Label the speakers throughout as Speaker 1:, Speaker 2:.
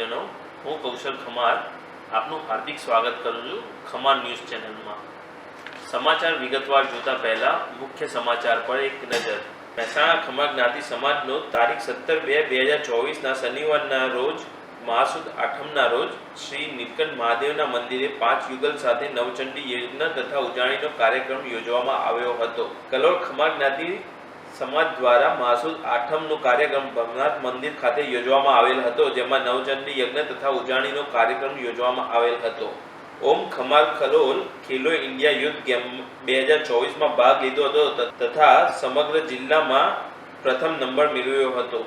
Speaker 1: જ્ઞાતિજનો, હું કૌશલ ખમાર આપનું હાર્દિક સ્વાગત કરું છું ખમાર ન્યૂઝ ચેનલમાં। સમાચાર વિગતવાર જોતા પહેલા મુખ્ય સમાચાર પર એક નજર। મહેસાણા ખમાર જ્ઞાતિ સમાજનો તારીખ 17/2/2024ના શનિવારના રોજ મહાસુદ આઠમના રોજ શ્રી નીલકંઠ મહાદેવના મંદિરે 5 યુગલ સાથે નવચંડી યજ્ઞ તથા ઉજાણીનો કાર્યક્રમ યોજવામાં આવ્યો હતો। કલોલ ખમાર જ્ઞાતિ સમાજ દ્વારા મહાસુદ આઠમનો કાર્યક્રમ ભવનાથ મંદિર ખાતે યોજવામાં આવેલ હતો, જેમાં નવચંડી યજ્ઞ તથા ઉજાણીનો કાર્યક્રમ યોજવામાં આવેલ હતો। ઓમ ખમાર કલોલ ખેલો ઇન્ડિયા યુથ ગેમ 2024માં ભાગ લીધો હતો તથા સમગ્ર જિલ્લામાં પ્રથમ નંબર મેળવ્યો હતો।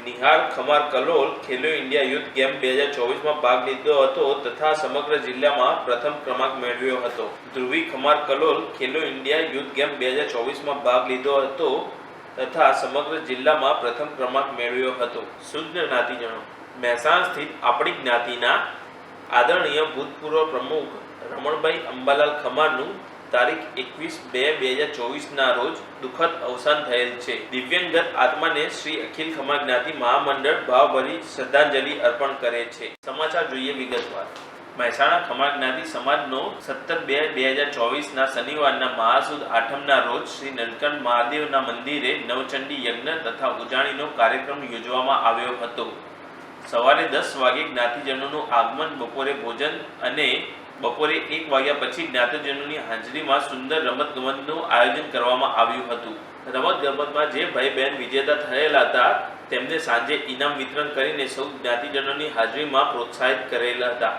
Speaker 1: નિહાર ખમાર કલોલ ખેલો ઇન્ડિયા યુથ ગેમ 2024માં ભાગ લીધો હતો તથા સમગ્ર જિલ્લામાં પ્રથમ ક્રમાંક મેળવ્યો હતો। ધ્રુવી ખમાર કલોલ ખેલો ઇન્ડિયા યુથ ગેમ 2024માં ભાગ લીધો હતો તથા સમગ્ર જિલ્લામાં પ્રથમ ક્રમાંક મેળવ્યો હતો। શુદ્ધ જ્ઞાતિજનો, મહેસાણા સ્થિત આપણી જ્ઞાતિના આદરણીય ભૂતપૂર્વ પ્રમુખ રમણભાઈ અંબાલાલ ખમારનું તારીખ 21/2/2024ના રોજ દુઃખદ અવસાન થયેલ છે। દિવ્યંગત આત્માને શ્રી અખિલ ખમાર જ્ઞાતિ મહામંડળ ભાવભરી શ્રદ્ધાંજલિ અર્પણ કરે છે। સમાચાર જોઈએ વિગતવાર। મહેસાણા ખમાર જ્ઞાતિ સમાજનો 17/2/2024ના શનિવારના મહાસુદ આઠમના રોજ શ્રી નીલકંઠ મહાદેવના મંદિરે નવચંડી યજ્ઞ તથા ઉજાણીનો કાર્યક્રમ યોજવામાં આવ્યો હતો। સવારે 10 વાગે જ્ઞાતિજનોનું આગમન, બપોરે ભોજન અને બપોરે 1 વાગ્યા પછી જ્ઞાતિજનોની હાજરીમાં સુંદર રમતગમતનું આયોજન કરવામાં આવ્યું હતું। રમતગમતમાં જે ભાઈ બહેન વિજેતા થયેલા હતા તેમને સાંજે ઇનામ વિતરણ કરીને સૌ જ્ઞાતિજનોની હાજરીમાં પ્રોત્સાહિત કરેલા હતા।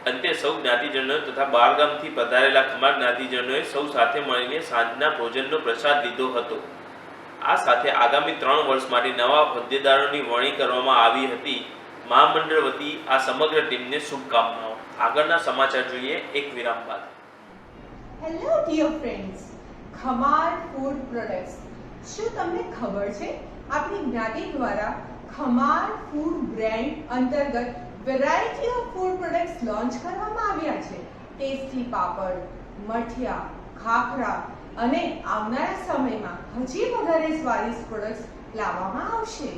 Speaker 1: અંતે સૌ જ્ઞાતિજનો તથા બહારગામથી પધારેલા ખમાર જ્ઞાતિજનોએ સૌ સાથે મળીને સાંજના ભોજનનો પ્રસાદ લીધો હતો। આ સાથે આગામી 3 વર્ષ માટે નવા હોદ્દેદારોની વરણી કરવામાં આવી હતી। મહામંડળ વતી આ સમગ્ર ટીમને શુભકામનાઓ। આગળના સમાચાર જોઈએ એક વિરામ બાદ।
Speaker 2: Hello dear friends, Khamar food products, શું તમને ખબર છે આપણી જ્ઞાતિ દ્વારા ખમાર ફૂડ બ્રાન્ડ અંતર્ગત variety of food products launch કરવામાં આવ્યા છે। ટેસ્ટી પાપડ, મઠિયા, ખાખરા અને આવનારા સમયમાં હજી વધારે સ્વાદિષ્ટ પ્રોડક્ટ્સ લાવવામાં આવશે।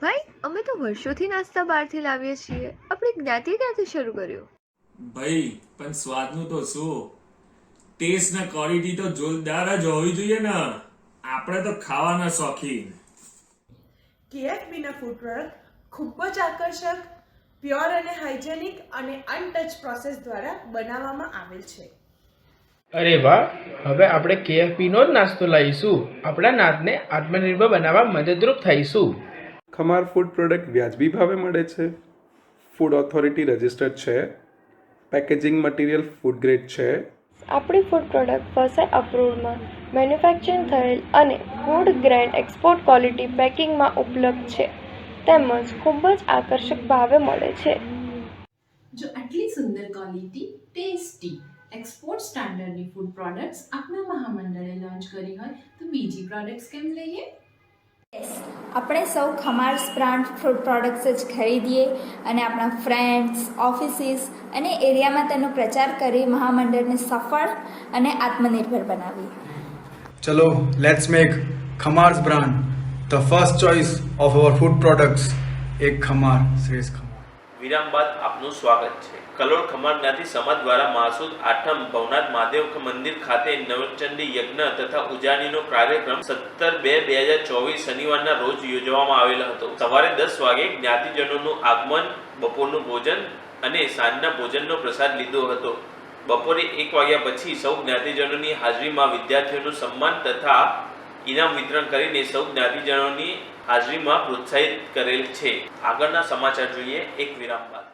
Speaker 3: ભાઈ, અમે તો વર્ષોથી નાસ્તા બહારથી લાવીએ છીએ, આપણી જ્ઞાતિ ક્યાંથી શરૂ કર્યો?
Speaker 4: ભાઈ, પણ સ્વાદનું તો શું, ટેસ્ટ ને ક્વોલિટી તો જોરદાર જ હોવી જોઈએ ને। આપણે તો ખાવાના શોખીન।
Speaker 5: KFB ના ફૂડ પ્રોડક્ટ ખૂબ જ આકર્ષક, પ્યોર અને હાઇજેનિક અને અનટચ પ્રોસેસ દ્વારા બનાવવામાં આવેલ છે।
Speaker 6: અરે વાહ, હવે આપણે KFB નો જ નાસ્તો લાવીશું, આપણા નાદને આત્મનિર્ભર બનાવવા મદદરૂપ થઈશું।
Speaker 7: ખમાર ફૂડ પ્રોડક્ટ વ્યાજબી ભાવે મળે છે, ફૂડ ઓથોરિટી રજિસ્ટર્ડ છે, પેકેજિંગ મટીરિયલ ફૂડ ગ્રેડ છે।
Speaker 3: આપણી ફૂડ પ્રોડક્ટ ફર્સ્ટ અપ્રૂવડમાં મેન્યુફેક્ચરિંગ થયેલ અને ફૂડ ગ્રેડ એક્સપોર્ટ ક્વોલિટી પેકિંગમાં ઉપલબ્ધ છે, તેમજ ખૂબ જ આકર્ષક ભાવે મળે છે।
Speaker 8: જો આટલી સુંદર ક્વોલિટી, ટેસ્ટી, એક્સપોર્ટ સ્ટાન્ડર્ડની ફૂડ પ્રોડક્ટ્સ આપણા મહામંડળે લોન્ચ કરી હોય તો બીજી પ્રોડક્ટ્સ કેમ લઈએ?
Speaker 9: આપણે સૌ ખમાર્સ બ્રાન્ડ ફૂડ પ્રોડક્ટ્સ જ ખરીદીએ અને આપણા ફ્રેન્ડ્સ, ઓફિસીસ અને એરિયામાં તેનો પ્રચાર કરી મહામંડળને સફળ અને આત્મનિર્ભર બનાવીએ।
Speaker 10: ચલો, let's make Khamars brand the first choice of our food products. એક ખમાર શ્રેષ્ઠ ખમાર।
Speaker 1: વિરામ બાદ આપનું સ્વાગત છે। કલોલ ખમાર જ્ઞાતિ સમાજ દ્વારા મહાસુદ આઠમ ભવનાથ મહાદેવ મંદિર ખાતે નવચંડી યજ્ઞ તથા ઉજાણીનો કાર્યક્રમ 17/2/2024 શનિવારના રોજ યોજવામાં આવેલો હતો। સવારે 10 વાગે જ્ઞાતિજનોનું આગમન, બપોરનું ભોજન અને સાંજના ભોજનનો પ્રસાદ લીધો હતો। બપોરે 1 વાગ્યા પછી સૌ જ્ઞાતિજનોની હાજરીમાં વિદ્યાર્થીઓનું સન્માન તથા ઇનામ વિતરણ કરીને સૌ જ્ઞાતિજનોની હાજરીમાં પ્રોત્સાહિત કરેલ છે। આગળના સમાચાર જોઈએ એક વિરામ બાદ।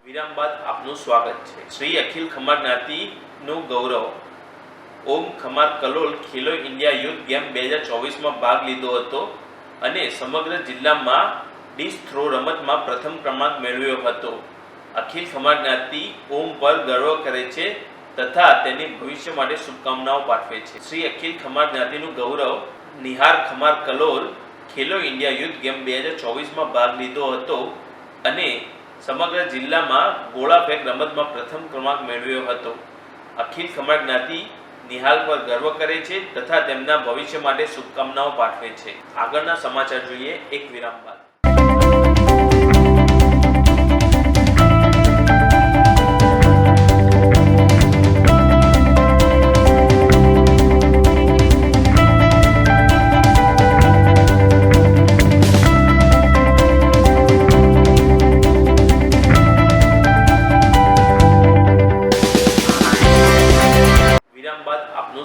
Speaker 1: વિરામ બાદ આપનું સ્વાગત છે। શ્રી અખિલ ખમાર જ્ઞાતિનું ગૌરવ। ઓમ ખમાર કલોલ ખેલો ઇન્ડિયા યુથ ગેમ 2024માં ભાગ લીધો હતો અને સમગ્ર જિલ્લામાં ડિસ્ક થ્રો રમતમાં પ્રથમ ક્રમાંક મેળવ્યો હતો। અખિલ ખમાર જ્ઞાતિ ઓમ પર ગર્વ કરે છે તથા તેની ભવિષ્ય માટે શુભકામનાઓ પાઠવે છે। શ્રી અખિલ ખમાર જ્ઞાતિનું ગૌરવ નિહાર ખમાર કલોલ ખેલો ઇન્ડિયા યુથ ગેમ 2024માં ભાગ લીધો હતો અને સમગ્ર જિલ્લામાં ગોળા ફેંક રમતમાં પ્રથમ ક્રમાંક મેળવ્યો હતો. અખિલ ખમાર જ્ઞાતિ નિહાલ પર ગર્વ કરે છે તથા તેમના ભવિષ્ય માટે શુભકામનાઓ પાઠવે છે. આગળના સમાચાર જોઈએ એક વિરામ બાદ.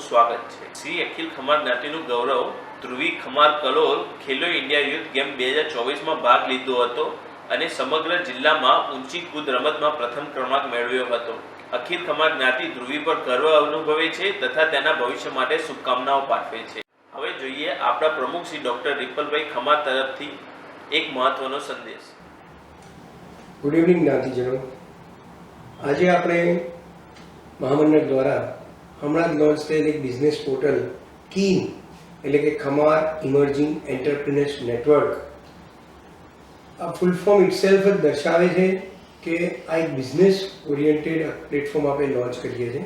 Speaker 1: સ્વાગત છે. શ્રી અખિલ ખમાર જ્ઞાતિનું ગૌરવ ધ્રુવી ખમાર કલોલ ખેલો ઇન્ડિયા યુથ ગેમ 2024માં ભાગ લીધો હતો અને સમગ્ર જિલ્લામાં ઊંચી કૂદ રમતમાં પ્રથમ ક્રમાંક મેળવ્યો હતો. અખિલ ખમાર જ્ઞાતિ ધ્રુવી પર ગર્વ અનુભવે છે તથા તેના ભવિષ્ય માટે શુભકામનાઓ પાઠવે છે. હવે જોઈએ આપણા પ્રમુખ શ્રી ડોક્ટર રિપલભાઈ ખમાર તરફથી એક મહત્વનો સંદેશ.
Speaker 11: ગુડ ઇવનિંગ જ્ઞાતિજનો. આજે આપણે મહામંડળ દ્વારા હમણાં જ લોન્ચ થયેલ એક બિઝનેસ પોર્ટલ કીન એટલે કે ખમાર ઇમર્જિંગ એન્ટરપ્રિનર્સ નેટવર્ક, આ ફૂલ ફોર્મ ઇટસેલ્ફ જ દર્શાવે છે કે આ એક બિઝનેસ ઓરિએન્ટેડ પ્લેટફોર્મ આપણે લોન્ચ કરીએ છીએ.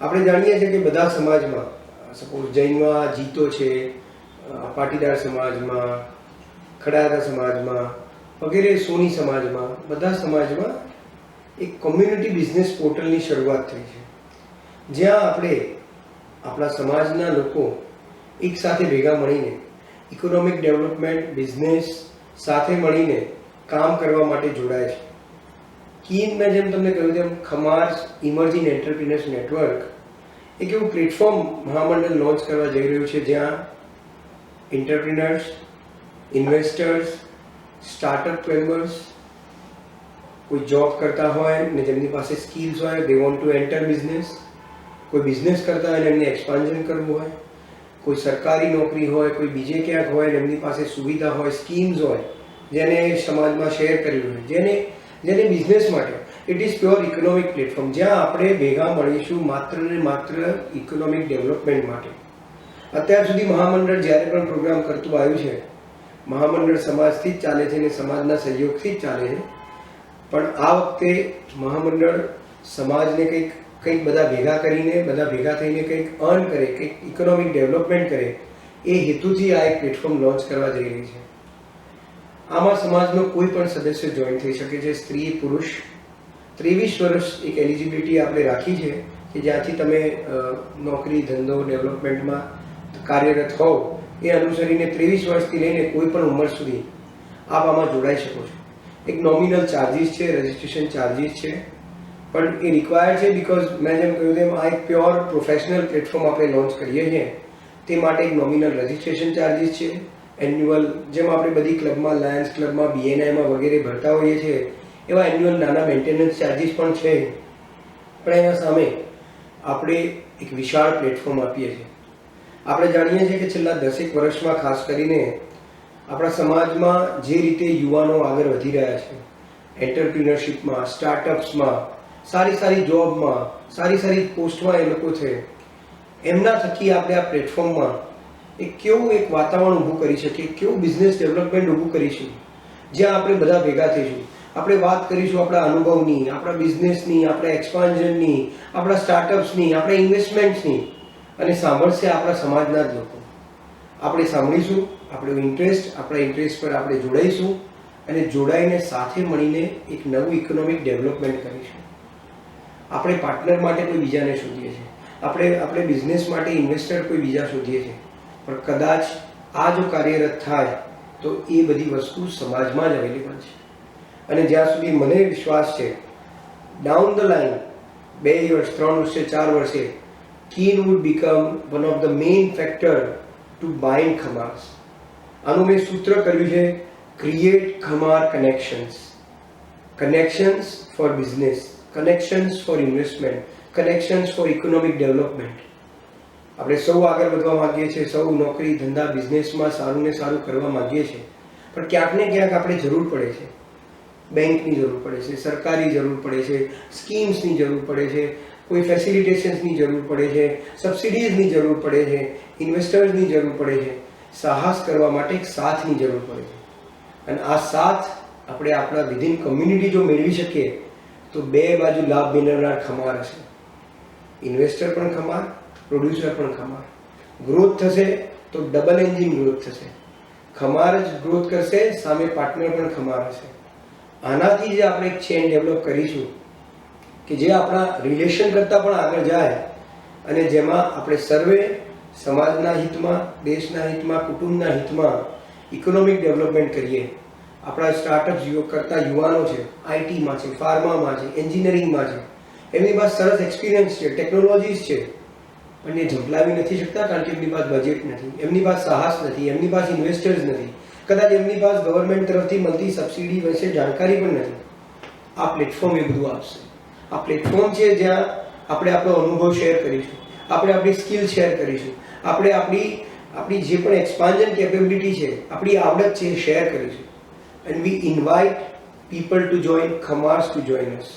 Speaker 11: આપણે જાણીએ છીએ કે બધા સમાજમાં, સપોઝ જૈનમાં જીતો છે, પાટીદાર સમાજમાં, ખડારા સમાજમાં વગેરે, સોની સમાજમાં, બધા સમાજમાં એક કોમ્યુનિટી બિઝનેસ પોર્ટલની શરૂઆત થઈ છે, જ્યાં આપણે આપણા સમાજના લોકો એક સાથે ભેગા મળીને ઇકોનોમિક ડેવલપમેન્ટ, બિઝનેસ સાથે મળીને કામ કરવા માટે જોડાય છે. કીન, મેં જેમ તમને કહ્યું તેમ ખમાર ઇમર્જિંગ એન્ટરપ્રિનર્સ નેટવર્ક એક એવું પ્લેટફોર્મ મહામંડળ લોન્ચ કરવા જઈ રહ્યું છે, જ્યાં એન્ટરપ્રિનર્સ, ઇન્વેસ્ટર્સ, સ્ટાર્ટઅપ મેમ્બર્સ, કોઈ જોબ કરતા હોય ને જેમની પાસે સ્કિલ્સ હોય, they want to enter business, કોઈ બિઝનેસ કરતા હોય ને એમને એક્સપાન્શન કરવું હોય, કોઈ સરકારી નોકરી હોય, કોઈ બીજે ક્યાંક હોય ને એમની પાસે સુવિધા હોય, સ્કીમ્સ હોય જેને સમાજમાં શેર કરવી હોય, જેને બિઝનેસ માટે. It is pure economic platform, જ્યાં આપણે ભેગા મળીશું માત્ર ને માત્ર ઇકોનોમિક ડેવલપમેન્ટ માટે. અત્યાર સુધી મહામંડળ જ્યારે પણ પ્રોગ્રામ કરતું આવ્યું છે, મહામંડળ સમાજથી જ ચાલે છે અને સમાજના સહયોગથી જ ચાલે છે. પણ આ વખતે મહામંડળ સમાજને કંઈક બધા ભેગા કરીને, બધા ભેગા થઈને કંઈક અર્ન કરે, કંઈક ઇકોનોમિક ડેવલપમેન્ટ કરે, એ હેતુથી આ એક પ્લેટફોર્મ લોન્ચ કરવા જઈ રહી છે. આમાં સમાજનો કોઈ પણ સદસ્ય જોઈન થઈ શકે છે, સ્ત્રી, પુરુષ. 23 વર્ષ એક એલિજિબિલિટી આપણે રાખી છે કે જ્યાંથી તમે નોકરી, ધંધો, ડેવલપમેન્ટમાં કાર્યરત હોવ એ અનુસરીને 23 વર્ષથી લઈને કોઈ પણ ઉંમર સુધી આપ આમાં જોડાઈ શકો છો. એક નોમિનલ ચાર્જિસ છે, રજિસ્ટ્રેશન ચાર્જિસ છે, પણ એ રિક્વાયર્ડ છે બીકોઝ મેં જેમ કહ્યું તેમ આ એક પ્યોર પ્રોફેશનલ પ્લેટફોર્મ આપણે લોન્ચ કરીએ છીએ. તે માટે એક નોમિનલ રજિસ્ટ્રેશન ચાર્જિસ છે, એન્યુઅલ, જેમ આપણે બધી ક્લબમાં, લાયન્સ ક્લબમાં, BNIમાં વગેરે ભરતા હોઈએ છીએ એવા એન્યુઅલ નાના મેન્ટેનન્સ ચાર્જિસ પણ છે. પણ એના સામે આપણે એક વિશાળ પ્લેટફોર્મ આપીએ છીએ. આપણે જાણીએ છીએ કે છેલ્લા 10 વર્ષમાં ખાસ કરીને આપણા સમાજમાં જે રીતે યુવાનો આગળ વધી રહ્યા છે, એન્ટરપ્રિનરશિપમાં, સ્ટાર્ટઅપ્સમાં, સારી જોબમાં, સારી પોસ્ટમાં એ લોકો છે, એમના થકી આપણે આ પ્લેટફોર્મમાં કેવું એક વાતાવરણ ઊભું કરી શકીએ, કેવું બિઝનેસ ડેવલપમેન્ટ ઊભું કરીશું, જ્યાં આપણે બધા ભેગા થઈશું, આપણે વાત કરીશું આપણા અનુભવની, આપણા બિઝનેસની, આપણા એક્સપાન્શનની, આપણા સ્ટાર્ટઅપ્સની, આપણા ઇન્વેસ્ટમેન્ટ્સની, અને સાંભળશે આપણા સમાજના જ લોકો. આપણે સાંભળીશું, આપણો ઇન્ટરેસ્ટ, આપણા ઇન્ટરેસ્ટ પર આપણે જોડાઈશું અને જોડાઈને સાથે મળીને એક નવું ઇકોનોમિક ડેવલપમેન્ટ કરીશું. આપણે પાર્ટનર માટે કોઈ બીજાને શોધીએ છીએ, આપણે બિઝનેસ માટે ઇન્વેસ્ટર કોઈ બીજા શોધીએ છીએ, પણ કદાચ આ જો કાર્યરત થાય તો એ બધી વસ્તુ સમાજમાં જ અવેલેબલ છે. અને જ્યાં સુધી મને વિશ્વાસ છે, ડાઉન ધ લાઈન 2 વર્ષ, 3 વર્ષે, 4 વર્ષે Keen would become one of the main factor to bind Khamars. આનું મેં સૂત્ર કર્યું છે, create Khamar connections for business, connections for investment, connections for economic development. આપણે સૌ આગળ વધવા માંગીએ છીએ, સૌ નોકરી, ધંધા, બિઝનેસમાં સારું ને સારું કરવા માંગીએ છીએ, પણ ક્યાંક ને ક્યાંક આપણે જરૂર પડે છે, બેંકની જરૂર પડે છે, સરકારી જરૂર પડે છે, સ્કીમ્સની જરૂર પડે છે, કોઈ ફેસિલિટેશન્સની જરૂર પડે છે, સબસિડીઝની જરૂર પડે છે, ઇન્વેસ્ટર્સની જરૂર પડે છે. સાહસ કરવા માટે એક સાથની જરૂર પડે છે. અને આ સાથ આપણે આપણા વિધિન કમ્યુનિટી જો મેળવી શકીએ તો બે બાજુ લાભ મેળવનાર ખમાર હશે. ઇન્વેસ્ટર પણ ખમાર, પ્રોડ્યુસર પણ ખમાર. ગ્રોથ થશે તો ડબલ એન્જિન ગ્રોથ થશે. ખમાર જ ગ્રોથ કરશે, સામે પાર્ટનર પણ ખમાર હશે. આનાથી જે આપણે એક ચેન ડેવલપ કરીશું કે જે આપણા રિલેશન કરતાં પણ આગળ જાય અને જેમાં આપણે સર્વે સમાજના હિતમાં, દેશના હિતમાં, કુટુંબના હિતમાં ઇકોનોમિક ડેવલપમેન્ટ કરીએ. આપણા સ્ટાર્ટઅપ્સ કરતા યુવાનો છે, આઈટીમાં છે, ફાર્મામાં છે, એન્જિનિયરિંગમાં છે, એમની પાસે સરસ એક્સપિરિયન્સ છે, ટેકનોલોજીસ છે, પણ એ ઝંપલાવી નથી શકતા કારણ કે એમની પાસે બજેટ નથી, એમની પાસે સાહસ નથી, એમની પાસે ઇન્વેસ્ટર્સ નથી, કદાચ એમની પાસે ગવર્મેન્ટ તરફથી મળતી સબસિડી વિશે જાણકારી પણ નથી. આ પ્લેટફોર્મ એ બધું આપશે. આ પ્લેટફોર્મ છે જ્યાં આપણે આપણો અનુભવ શેર કરીશું, આપણે આપણી સ્કિલ શેર કરીશું, આપણે આપણી જે પણ એક્સપાન્ઝન કેપેબિલિટી છે, આપણી આવડત છે એ શેર કરીશું. And we invite people to join, Khamars to join us.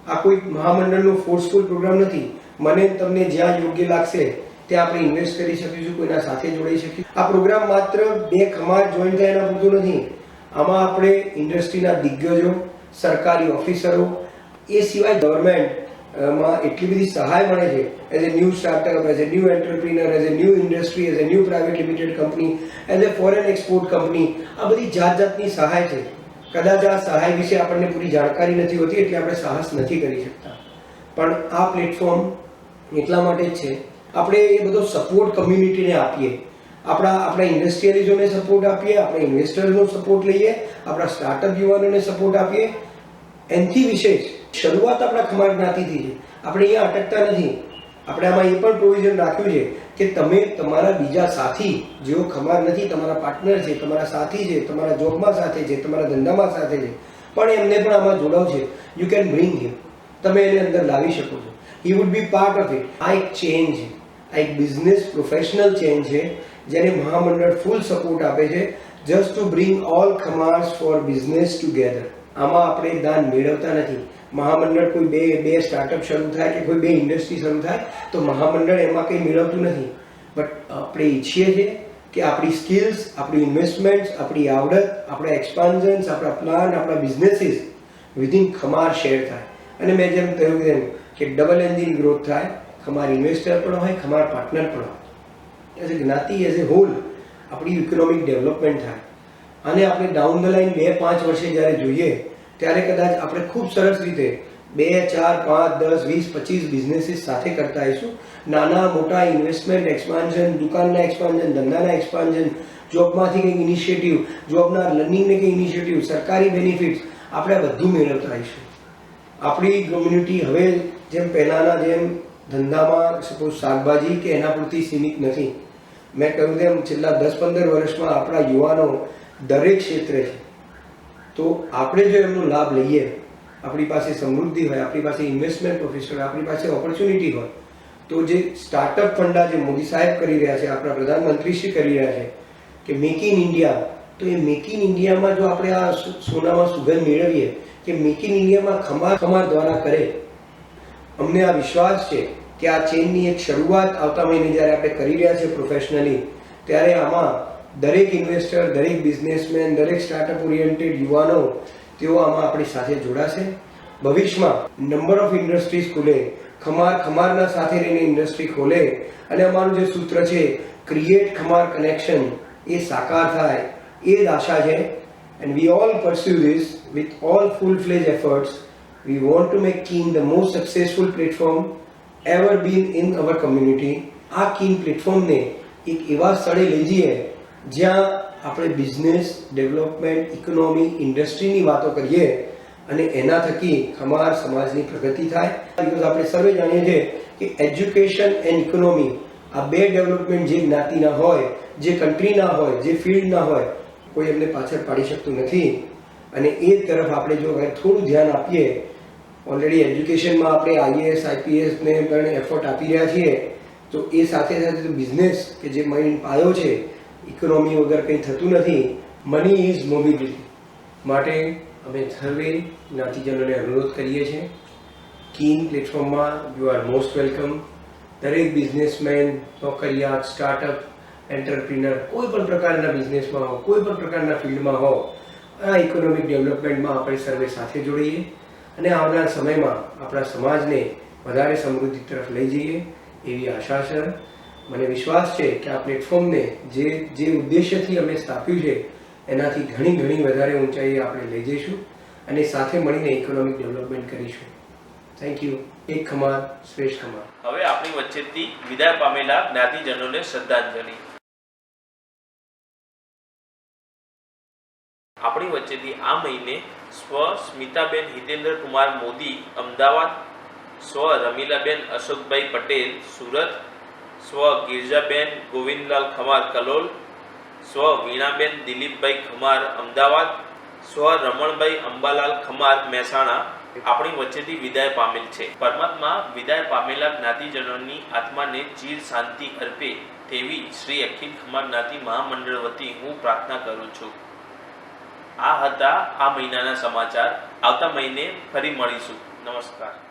Speaker 11: આ કોઈ મહામંડળનો ફોર્સફુલ પ્રોગ્રામ નથી. મને તમને જ્યાં યોગ્ય લાગશે ત્યાં આપણે ઇન્વેસ્ટ કરી શકીશું, કોઈના સાથે જોડાઈ શકીશું. આ પ્રોગ્રામ માત્ર બે ખમાર જોઈન થાય એના પૂરતું નથી. આમાં આપણે ઇન્ડસ્ટ્રીના દિગ્ગજો, સરકારી ઓફિસરો, એ સિવાય ગવર્મેન્ટમાં એટલી બધી સહાય મળે છે as a new startup, as a new entrepreneur, as a new industry, as a new private limited company, as a foreign export company. આ બધી જાતની સહાય છે. કદાચ આ સહાય વિશે આપણને પૂરી જાણકારી નથી હોતી એટલે આપણે સાહસ નથી કરી શકતા. પણ આ પ્લેટફોર્મ એટલા માટે જ છે આપણે એ બધો સપોર્ટ કમ્યુનિટીને આપીએ. આપણા ઇન્ડસ્ટ્રીયલિઝોને સપોર્ટ આપીએ, આપણે ઇન્વેસ્ટર્સનો સપોર્ટ લઈએ, આપણા સ્ટાર્ટઅપ યુવાનોને સપોર્ટ આપીએ. એનાથી વિશેષ શરૂઆત આપણા ખમાર જ્ઞાતિથી છે. આપણે અહીંયા અટકતા નથી. આપણે આમાં એ પણ પ્રોવિઝન રાખ્યું છે કે તમે તમારા બીજા સાથી જેઓ ખમાર નથી, તમારા પાર્ટનર છે, તમારા સાથી છે, તમારા જોબમાં સાથે છે, તમારા ધંધામાં સાથે છે, પણ એમને પણ આમાં જોડાવ છે. યુ કેન બ્રિંગ હિમ. તમે એને અંદર લાવી શકો છો. He would be part of it. આ એક ચેન્જ છે, આ એક બિઝનેસ પ્રોફેશનલ ચેન્જ છે જેને મહામંડળ ફૂલ સપોર્ટ આપે છે just to bring all Khamars for business together. આમાં આપણે દાન મેળવતા નથી. મહામંડળ કોઈ બે સ્ટાર્ટઅપ શરૂ થાય કે કોઈ બે ઇન્ડસ્ટ્રી શરૂ થાય તો મહામંડળ એમાં કંઈ મેળવતું નથી. બટ આપણે ઈચ્છીએ છીએ કે આપણી સ્કિલ્સ, આપણી ઇન્વેસ્ટમેન્ટ્સ, આપણી આવડત, આપણા એક્સપાન્ઝન્સ, આપણા પ્લાન, આપણા બિઝનેસીસ વિધિન ખમાર શેર થાય. અને મેં જેમ કહ્યું તેમ કે ડબલ એન્જિન ગ્રોથ થાય. ખમાર ઇન્વેસ્ટર પણ હોય, ખમાર પાર્ટનર પણ હોય. એઝ એ જ્ઞાતિ, એઝ એ હોલ આપણી ઇકોનોમિક ડેવલપમેન્ટ થાય. અને આપણે ડાઉન ધ લાઈન 2-5 વર્ષે જ્યારે જોઈએ ત્યારે કદાચ આપણે ખૂબ સરસ રીતે 2, 4, 5, 10, 20, 25 બિઝનેસીસ સાથે કરતા આવીશું. નાના મોટા ઇન્વેસ્ટમેન્ટ એક્સપાન્ઝન, દુકાનના એક્સપાન્ઝન, ધંધાના એક્સપાન્ઝન, જોબમાંથી કંઈક ઇનિશિયેટિવ, જોબના લર્નિંગને કંઈક ઇનિશિયેટિવ, સરકારી બેનિફિટ્સ, આપણે આ બધું મેળવતા આવીશું. આપણી કમ્યુનિટી હવે જેમ પહેલાંના જેમ ધંધામાં સપોઝ શાકભાજી કે એના પૂરતી સીમિત નથી. મેં કહ્યું તેમ છેલ્લા 10-15 વર્ષમાં આપણા યુવાનો દરેક ક્ષેત્રે છે. તો આપણે જો એમનો લાભ લઈએ, આપણી પાસે સમૃદ્ધિ હોય, આપણી પાસે ઇન્વેસ્ટમેન્ટ પ્રોફેશનલ, આપણી પાસે ઓપોર્ચ્યુનિટી હોય, તો જે સ્ટાર્ટઅપ ફંડા જે મોદી સાહેબ કરી રહ્યા છે, આપણા પ્રધાનમંત્રીશ્રી કરી રહ્યા છે કે મેક ઇન ઇન્ડિયા, તો એ મેક ઇન ઇન્ડિયામાં જો આપણે આ સોનામાં સુગંધ મેળવીએ કે મેક ઇન ઇન્ડિયામાં ખમાર દ્વારા કરે, અમને આ વિશ્વાસ છે કે આ ચેનની એક શરૂઆત આવતા મહિને જ્યારે આપણે કરી રહ્યા છીએ પ્રોફેશનલી, ત્યારે આમાં દરેક ઇન્વેસ્ટર, દરેક બિઝનેસમેન, દરેક સ્ટાર્ટઅપ ઓરિએન્ટેડ યુવાનો તેઓ આમાં આપણી સાથે જોડાશે. ભવિષ્યમાં નંબર ઓફ ઇન્ડસ્ટ્રીઝ ખુલે, ખમારના સાથે રહીને ઇન્ડસ્ટ્રી ખોલે અને અમારું જે સૂત્ર છે ક્રિએટ ખમાર કનેક્શન એ સાકાર થાય, એ જ આશા છે. And we all pursue this with all full fledge efforts. We want to make Keen the most successful platform ever been in our community. આ Keen પ્લેટફોર્મને એક એવા સ્થળે લઈ જઈએ જ્યાં આપણે બિઝનેસ, ડેવલપમેન્ટ, ઇકોનોમી, ઇન્ડસ્ટ્રીની વાતો કરીએ અને એના થકી ખમાર સમાજની પ્રગતિ થાય. બિકોઝ આપણે સર્વે જાણીએ છીએ કે એજ્યુકેશન એન્ડ ઇકોનોમી આ બે ડેવલપમેન્ટ જે જ્ઞાતિના હોય, જે કન્ટ્રીના હોય, જે ફિલ્ડના હોય, કોઈ એમને પાછળ પાડી શકતું નથી. અને એ તરફ આપણે જો થોડું ધ્યાન આપીએ, ઓલરેડી એજ્યુકેશનમાં આપણે IAS, IPSને પણ એફર્ટ આપી રહ્યા છીએ, તો એ સાથે સાથે બિઝનેસ કે જે મેઇન પાયો છે, ઇકોનોમી વગર કંઈ થતું નથી. Money is mobility. માટે અમે સર્વે જ્ઞાતિજનોને અનુરોધ કરીએ છીએ કીન પ્લેટફોર્મમાં યુ આર મોસ્ટ વેલકમ. દરેક બિઝનેસમેન, નોકરિયાત, સ્ટાર્ટઅપ, એન્ટરપ્રિનર, કોઈ પણ પ્રકારના બિઝનેસમાં હો, કોઈ પણ પ્રકારના ફિલ્ડમાં હો, આ ઇકોનોમિક ડેવલપમેન્ટમાં આપણે સર્વે સાથે જોડીએ અને આવનાર સમયમાં આપણા સમાજને વધારે સમૃદ્ધિ તરફ લઈ જઈએ એવી આશા છે. મને વિશ્વાસ છે કે આ પ્લેટફોર્મને જે ઉદ્દેશ્યથી અમે સ્થાપ્યું છે એનાથી ઘણી વધારે ઊંચાઈએ આપણે લઈ જઈશું અને સાથે મળીને ઇકોનોમિક ડેવલપમેન્ટ કરીશું. Thank you. એક ખમાર શ્રેષ્ઠ ખમાર.
Speaker 1: હવે આપણી વચ્ચેથી વિદાય પામેલા જ્ઞાતિજનોને શ્રદ્ધાંજલિ. આપણી વચ્ચેથી આ મહિને સ્વ સ્મિતાબેન હિતેન્દ્ર કુમાર મોદી અમદાવાદ, સ્વ રમીલાબેન અશોકભાઈ પટેલ સુરત, સ્વ ગિરજાબેન ગોવિંદલાલ ખમાર કલોલ, સ્વ વીણાબેન દિલીપભાઈ ખમાર અમદાવાદ, સ્વ રમણભાઈ અંબાલાલ ખમાર મહેસાણા આપણી વચ્ચેથી વિદાય પામેલ છે. પરમાત્મા વિદાય પામેલા જ્ઞાતિજનોની આત્માને ચીર શાંતિ અર્પે તેવી શ્રી અખિલ ખમાર જ્ઞાતિ મહામંડળ વતી હું પ્રાર્થના કરું છું. આ હતા આ મહિનાના સમાચાર. આવતા મહિને ફરી મળીશું. નમસ્કાર.